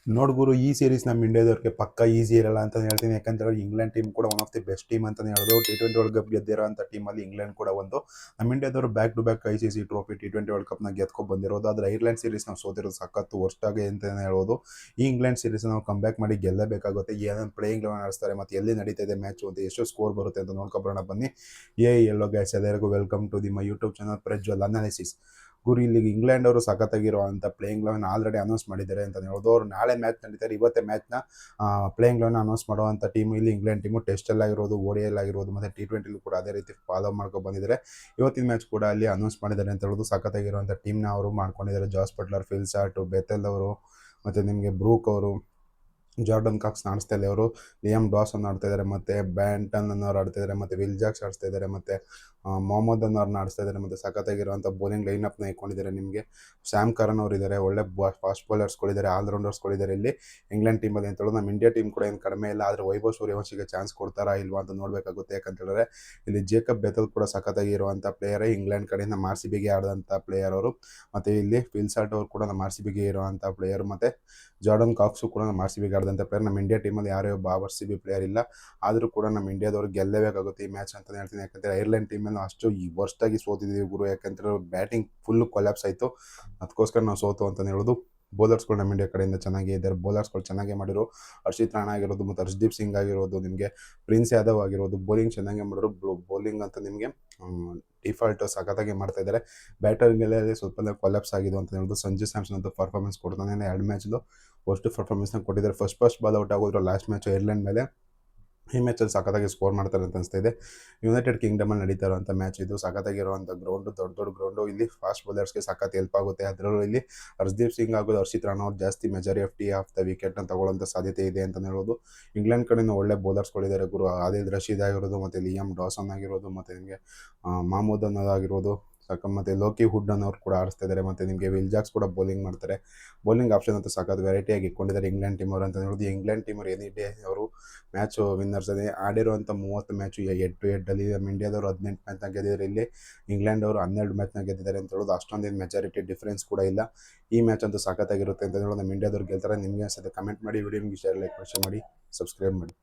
ನೋಡ್ಗುರು ಈ ಸೀರೀಸ್ ನಮ್ಮ ಇಂಡಿಯಾದವ್ರಿಗೆ ಪಕ್ಕ ಈಸಿ ಇರಲ್ಲ ಅಂತ ಹೇಳ್ತೀನಿ. ಯಾಕಂತೇಳಿದ್ರೆ ಇಂಗ್ಲೆಂಡ್ ಟೀಮ್ ಕೂಡ one of the best team ಅಂತಲೇ ಹೇಳೋದು. T20 ವರ್ಲ್ಡ್ ಕಪ್ ಗೆದ್ದಿರೋಂಥ ಟೀಮಲ್ಲಿ ಇಂಗ್ಲೆಂಡ್ ಕೂಡ ಒಂದು. ನಮ್ಮ ಇಂಡಿಯಾದವರು back to back ICC trophy T20 world ಕಪ್ನ ಗೆದ್ಕೊಂಡು ಬಂದಿರೋದು. ಆದರೆ ಐರ್ಲೆಂಡ್ ಸೀರೀಸ್ ನಾವು ಸೋತಿರೋದು ಸಖತ್ತು ವರ್ಸ್ಟಾಗಿ ಅಂತಲೇ ಹೇಳ್ಬೋದು. ಈ ಇಂಗ್ಲೆಂಡ್ ಸೀರೀಸ್ ನಾವು ಕಮ್ ಬ್ಯಾಕ್ ಮಾಡಿ ಗೆಲ್ಲಬೇಕಾಗುತ್ತೆ. ಏನೇನು ಪ್ಲೇಯಿಂಗ್ ಲೆವೆನ್ ಆಡಿಸ್ತಾರೆ ಮತ್ತು ಎಲ್ಲಿ ನಡೀತಾ ಇದೆ ಮ್ಯಾಚು ಅಂತ ಎಷ್ಟು ಸ್ಕೋರ್ ಬರುತ್ತೆ ಅಂತ ನೋಡ್ಕೊಬರೋಣ ಬನ್ನಿ. ಎಲ್ಲೋ ಗೈಸ್, ಎಲ್ಲರಿಗೂ welcome to the my YouTube channel Prajwal analysis. ಗುರು, ಇಲ್ಲಿ ಇಂಗ್ಲೆಂಡ್ ಅವರು ಸಖತ್ತಾಗಿರುವಂಥ ಪ್ಲೇಯಿಂಗ್ ಲೆವೆನ್ ಆಲ್ರೆಡಿ ಅನೌನ್ಸ್ ಮಾಡಿದ್ದಾರೆ ಅಂತ ಹೇಳ್ಬೋದು. ಅವರು ನಾಳೆ ಮ್ಯಾಚ್ ನಡೀತಾರೆ, ಇವತ್ತೇ ಮ್ಯಾಚ್ನ ಪ್ಲೇಯಿಂಗ್ ಲೆವೆನ್ ಅನೌನ್ಸ್ ಮಾಡುವಂಥ ಟೀಮು ಇಲ್ಲಿ ಇಂಗ್ಲೆಂಡ್ ಟೀಮು. ಟೆಸ್ಟಲ್ಲಾಗಿರೋದು, ODI ಆಗಿರ್ಬೋದು ಮತ್ತು T20 ಕೂಡ ಅದೇ ರೀತಿ ಫಾಲೋ ಮಾಡ್ಕೊಂಡು ಬಂದಿದ್ದಾರೆ. ಇವತ್ತಿನ ಮ್ಯಾಚ್ ಕೂಡ ಅಲ್ಲಿ ಅನೌನ್ಸ್ ಮಾಡಿದ್ದಾರೆ ಅಂತ ಹೇಳೋದು. ಸಖತ್ತಾಗಿರುವಂಥ ಟೀಮ್ನ ಅವರು ಮಾಡ್ಕೊಂಡಿದ್ದಾರೆ. ಜಾಸ್ ಬಟ್ಲರ್, ಫಿಲ್ ಸಾರ್ಟ್, ಬೆಥೆಲ್ ಅವರು ಮತ್ತು ನಿಮಗೆ ಬ್ರೂಕ್ ಅವರು, ಜಾರ್ಡನ್ ಕಾಕ್ಸ್ ಆಡಿಸ್ತಾ ಇಲ್ಲ ಅವರು, ಲಿಯಾಮ್ ಡಾಸನ್ ಆಡ್ತಾ ಇದ್ದಾರೆ, ಮತ್ತು ಬ್ಯಾಂಟನ್ ಅನ್ನೋರು ಆಡ್ತಾ ಇದ್ದಾರೆ, ಮತ್ತು ವಿಲ್ ಜಾಕ್ಸ್ ಆಡಿಸ್ತಾ ಇದ್ದಾರೆ, ಮತ್ತು ಮೊಹಮ್ಮದ್ ಅನ್ನೋರ್ನ ಆಡಿಸ್ತಾ ಇದ್ದಾರೆ. ಮತ್ತು ಸಖತ್ತಾಗಿರುವಂಥ ಬೌಲಿಂಗ್ ಲೈನಪ್ನ ಇಟ್ಕೊಂಡಿದ್ದಾರೆ. ನಿಮಗೆ ಸ್ಯಾಮ್ ಕರನ್ ಅವರು ಇದ್ದಾರೆ, ಒಳ್ಳೆ ಫಾಸ್ಟ್ ಬೌಲರ್ಸ್ಗಳಿದ್ದಾರೆ, ಆಲ್ರೌಂಡರ್ಸ್ಗಳಿದ್ದಾರೆ ಇಲ್ಲಿ ಇಂಗ್ಲೆಂಡ್ ಟೀಮಲ್ಲಿ ಅಂತ ಹೇಳೋದು. ನಮ್ಮ ಇಂಡಿಯಾ ಟೀಮ್ ಕೂಡ ಏನು ಕಡಿಮೆ ಇಲ್ಲ. ಆದರೆ ವೈಭವ್ ಸೂರ್ಯವಂಶಿಗೆ ಚಾನ್ಸ್ ಕೊಡ್ತಾರಾ ಇಲ್ವಾ ಅಂತ ನೋಡಬೇಕಾಗುತ್ತೆ. ಯಾಕಂತೇಳಿದ್ರೆ ಇಲ್ಲಿ ಜೇಕಬ್ ಬೆಥೆಲ್ ಕೂಡ ಸಖತ್ತಾಗಿರುವಂಥ ಪ್ಲೇಯರೇ. ಇಂಗ್ಲೆಂಡ್ ಕಡೆಯಿಂದ ನಮ್ಮ RCBಗೆ ಆಡಿದಂಥ ಪ್ಲೇಯರ್ ಅವರು. ಮತ್ತು ಇಲ್ಲಿ ಫಿಲ್ ಸಾರ್ಟ್ ಅವರು ಕೂಡ ನಮ್ಮ RCBಗೆ ಇರುವಂಥ ಪ್ಲೇಯರ್. ಮತ್ತು ಜಾರ್ಡನ್ ಕಾಕ್ಸು ಕೂಡ ನಮ್ಮ RCBಗೆ ಆಡಿದಂಥ ಪ್ಲೇಯರ್. ನಮ್ಮ ಇಂಡಿಯಾ ಟೀಮಲ್ಲಿ ಯಾರೇ ಒಬ್ಬ RCB ಪ್ಲೇಯರ್ ಇಲ್ಲ. ಆದರೂ ಕೂಡ ನಮ್ಮ ಇಂಡಿಯಾದವ್ರು ಗೆಲ್ಲಬೇಕಾಗುತ್ತೆ ಈ ಮ್ಯಾಚ್ ಅಂತಲೇ ಹೇಳ್ತೀನಿ. ಯಾಕಂದರೆ ಐರ್ಲೆಂಡ್ ಟೀಮಲ್ಲಿ ಅಷ್ಟು ವರ್ಸ್ಟಾಗಿ ಸೋತಿದ್ದೀವಿ ಗುರು. ಯಾಕಂದರೆ ಬ್ಯಾಟಿಂಗ್ ಫುಲ್ಲು ಕೊಲ್ಯಾಪ್ಸ್ ಆಯಿತು. ಅದಕ್ಕೋಸ್ಕರ ನಾವು ಸೋತು ಅಂತಲೇ ಹೇಳೋದು. ಬೌಲರ್ಸ್ಗಳು ನಮ್ಮ ಇಂಡಿಯಾ ಕಡೆಯಿಂದ ಚೆನ್ನಾಗೇ ಇದ್ದಾರೆ. ಬೌಲರ್ಸ್ಗಳು ಚೆನ್ನಾಗೇ ಮಾಡಿದ್ರು. ಹರ್ಷಿತ್ ರಾಣಾ ಆಗಿರೋದು ಮತ್ತು ಹರ್ಷದೀಪ್ ಸಿಂಗ್ ಆಗಿರೋದು, ನಿಮಗೆ ಪ್ರಿನ್ಸ್ ಯಾದವ್ ಆಗಿರೋದು, ಬೌಲಿಂಗ್ ಚೆನ್ನಾಗೇ ಮಾಡಿದ್ರು. ಬೌಲಿಂಗ್ ಅಂತ ನಿಮಗೆ ಡಿಫಾಲ್ಟ್ ಸಖತ್ತಾಗಿ ಮಾಡ್ತಾ ಇದ್ದಾರೆ. ಬ್ಯಾಟರ್ಗೆಲ್ಲ ಸ್ವಲ್ಪ ಕೊಲ್ಯಾಪ್ಸ್ ಆಗಿದೆ ಅಂತ ಹೇಳ್ಬೋದು. ಸಂಜು ಸ್ಯಾಮ್ಸನ್ ಅಂತ ಪರ್ಫಾರ್ಮೆನ್ಸ್ ಕೊಡ್ತಾನೆ. 2 ಮ್ಯಾಚ್ಲು ಫಸ್ಟ್ ಪರ್ಫಾರ್ಮೆನ್ಸ್ನ ಕೊಟ್ಟಿದ್ದಾರೆ. ಫಸ್ಟ್ ಬಾಲ್ ಔಟ್ ಆಗೋದ್ರು ಲಾಸ್ಟ್ ಮ್ಯಾಚ್ ಐರ್ಲೆಂಡ್ ಮೇಲೆ. ಈ ಮ್ಯಾಚಲ್ಲಿ ಸಖತ್ತಾಗಿ ಸ್ಕೋರ್ ಮಾಡ್ತಾರೆ ಅಂತ ಅನಿಸ್ತಾ ಇದೆ. ಯುನೈಟೆಡ್ ಕಿಂಗ್ಡಮಲ್ಲಿ ನಡೀತಾ ಇರುವಂಥ ಮ್ಯಾಚ್ ಇದು. ಸಖತ್ತಾಗಿರುವಂಥ ಗ್ರೌಂಡು, ದೊಡ್ಡ ಗ್ರೌಂಡು. ಇಲ್ಲಿ ಫಾಸ್ಟ್ ಬೌಲರ್ಸ್ಗೆ ಸಖತ್ ಹೆಲ್ಪ್ ಆಗುತ್ತೆ. ಅದರಲ್ಲೂ ಇಲ್ಲಿ ಹರ್ಷದೀಪ್ ಸಿಂಗ್ ಆಗೋದು, ಹರ್ಷಿತ್ ರಾಣಾ ಅವ್ರು ಜಾಸ್ತಿ ಮೆಜಾರಿಟಿ ಆಫ್ ದ ವಿಕೆಟ್ನ ತಗೊಳ್ಳೋಂಥ ಸಾಧ್ಯತೆ ಇದೆ ಅಂತಲೇ ಹೇಳ್ಬೋದು. ಇಂಗ್ಲೆಂಡ್ ಕಡೆಯಿಂದ ಒಳ್ಳೆ ಬೌಲರ್ಸ್ಗಳಿದ್ದಾರೆ ಗುರು. ಆದಿಲ್ ರಶೀದ್ ಆಗಿರೋದು, ಮತ್ತು ಲಿಯಾಮ್ ಡಾಸನ್ ಆಗಿರೋದು, ಮತ್ತು ನಿಮಗೆ ಮಹಮೂದ್ ಅನ್ನೋದಾಗಿರೋದು, ಮತ್ತು ಲೋಕಿ ವುಡ್ ಅನ್ನೋರು ಕೂಡ ಆಡಿಸ್ತಾ ಇದ್ದಾರೆ. ಮತ್ತು ನಿಮಗೆ ವಿಲ್ ಜಾಕ್ಸ್ ಕೂಡ ಬೌಲಿಂಗ್ ಮಾಡ್ತಾರೆ. ಬೌಲಿಂಗ್ ಆಪ್ಷನ್ ಅಂತೂ ಸಖತ್ ವೆರೈಟಿಯಾಗಿ ಇಟ್ಕೊಂಡಿದ್ದಾರೆ ಇಂಗ್ಲೆಂಡ್ ಟೀಮ್ ಅವರು ಅಂತ ಹೇಳ್ಬೋದು. ಇಂಗ್ಲೆಂಡ್ ಟೀಮ್ ಅವರು ಎನಿ ಡೇ ಅವರು ಮ್ಯಾಚು ವಿನ್ನರ್ಸ್ ಅದೇ. ಆಡಿರುವಂಥ 30 ಮ್ಯಾಚು ಹೆಡ್ ಟು ಹೆಡ್ಡಲ್ಲಿ ನಮ್ಮ ಇಂಡಿಯಾದವರು 18 ಮ್ಯಾಚ್ನ ಗೆದ್ದಿದ್ದಾರೆ. ಇಲ್ಲಿ ಇಂಗ್ಲೆಂಡ್ ಅವರು 12 ಮ್ಯಾಚ್ನ ಗೆದ್ದಿದ್ದಾರೆ ಅಂತ ಹೇಳೋದು. ಅಷ್ಟೊಂದೇನು ಮೆಜಾರಿಟಿ ಡಿಫ್ರೆನ್ಸ್ ಕೂಡ ಇಲ್ಲ. ಈ ಮ್ಯಾಚ್ ಅಂತೂ ಸಖತ್ತಾಗಿರುತ್ತೆ ಅಂತ ಹೇಳೋದು. ನಮ್ಮ ಇಂಡಿಯಾದವ್ರು ಗೆಲ್ತಾರೆ. ನಿಮಗೆ ಅನ್ಸುತ್ತೆ ಕಮೆಂಟ್ ಮಾಡಿ. ವಿಡಿಯೋ ನಿಮಗೆ ಶೇರ್, ಲೈಕ್ ಮಾಡಿ, ಸಬ್ಸ್ಕ್ರೈಬ್ ಮಾಡಿ.